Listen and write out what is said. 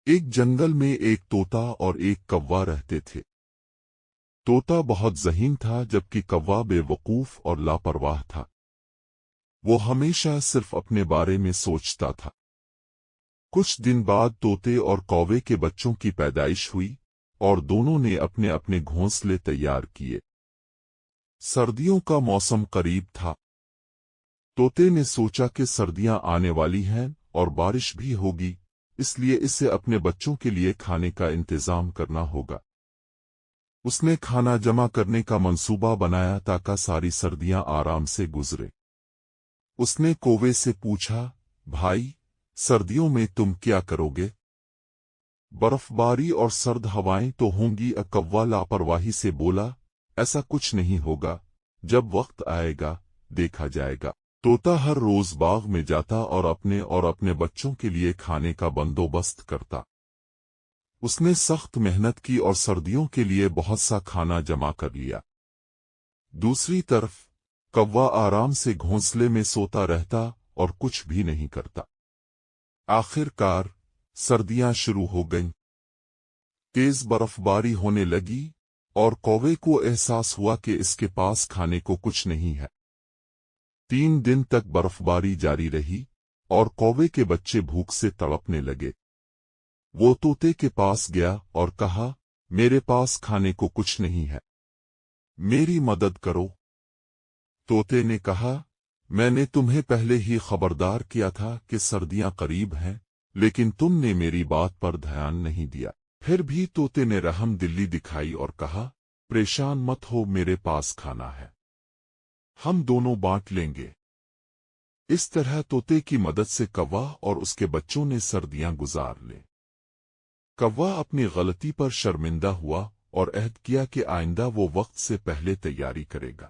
ایک جنگل میں ایک طوطا اور ایک کوا رہتے تھے۔ طوطا بہت ذہین تھا جبکہ کوا بے وقوف اور لاپرواہ تھا۔ وہ ہمیشہ صرف اپنے بارے میں سوچتا تھا۔ کچھ دن بعد طوطے اور کوے کے بچوں کی پیدائش ہوئی اور دونوں نے اپنے اپنے گھونسلے تیار کیے۔ سردیوں کا موسم قریب تھا۔ طوطے نے سوچا کہ سردیاں آنے والی ہیں اور بارش بھی ہوگی، اس لیے اسے اپنے بچوں کے لیے کھانے کا انتظام کرنا ہوگا۔ اس نے کھانا جمع کرنے کا منصوبہ بنایا تاکہ ساری سردیاں آرام سے گزرے۔ اس نے کوے سے پوچھا، بھائی، سردیوں میں تم کیا کرو گے؟ برف باری اور سرد ہوائیں تو ہوں گی۔ کوا لاپرواہی سے بولا، ایسا کچھ نہیں ہوگا، جب وقت آئے گا دیکھا جائے گا۔ طوطا ہر روز باغ میں جاتا اور اپنے بچوں کے لیے کھانے کا بندوبست کرتا۔ اس نے سخت محنت کی اور سردیوں کے لیے بہت سا کھانا جمع کر لیا۔ دوسری طرف کوا آرام سے گھونسلے میں سوتا رہتا اور کچھ بھی نہیں کرتا۔ آخر کار سردیاں شروع ہو گئیں۔ تیز برف باری ہونے لگی اور کوے کو احساس ہوا کہ اس کے پاس کھانے کو کچھ نہیں ہے۔ 3 دن تک برف باری جاری رہی اور کوے کے بچے بھوک سے تڑپنے لگے۔ وہ طوطے کے پاس گیا اور کہا، میرے پاس کھانے کو کچھ نہیں ہے، میری مدد کرو۔ طوطے نے کہا، میں نے تمہیں پہلے ہی خبردار کیا تھا کہ سردیاں قریب ہیں، لیکن تم نے میری بات پر دھیان نہیں دیا۔ پھر بھی طوطے نے رحم دلی دکھائی اور کہا، پریشان مت ہو، میرے پاس کھانا ہے، ہم دونوں بانٹ لیں گے۔ اس طرح طوطے کی مدد سے کوا اور اس کے بچوں نے سردیاں گزار لیں۔ کوا اپنی غلطی پر شرمندہ ہوا اور عہد کیا کہ آئندہ وہ وقت سے پہلے تیاری کرے گا۔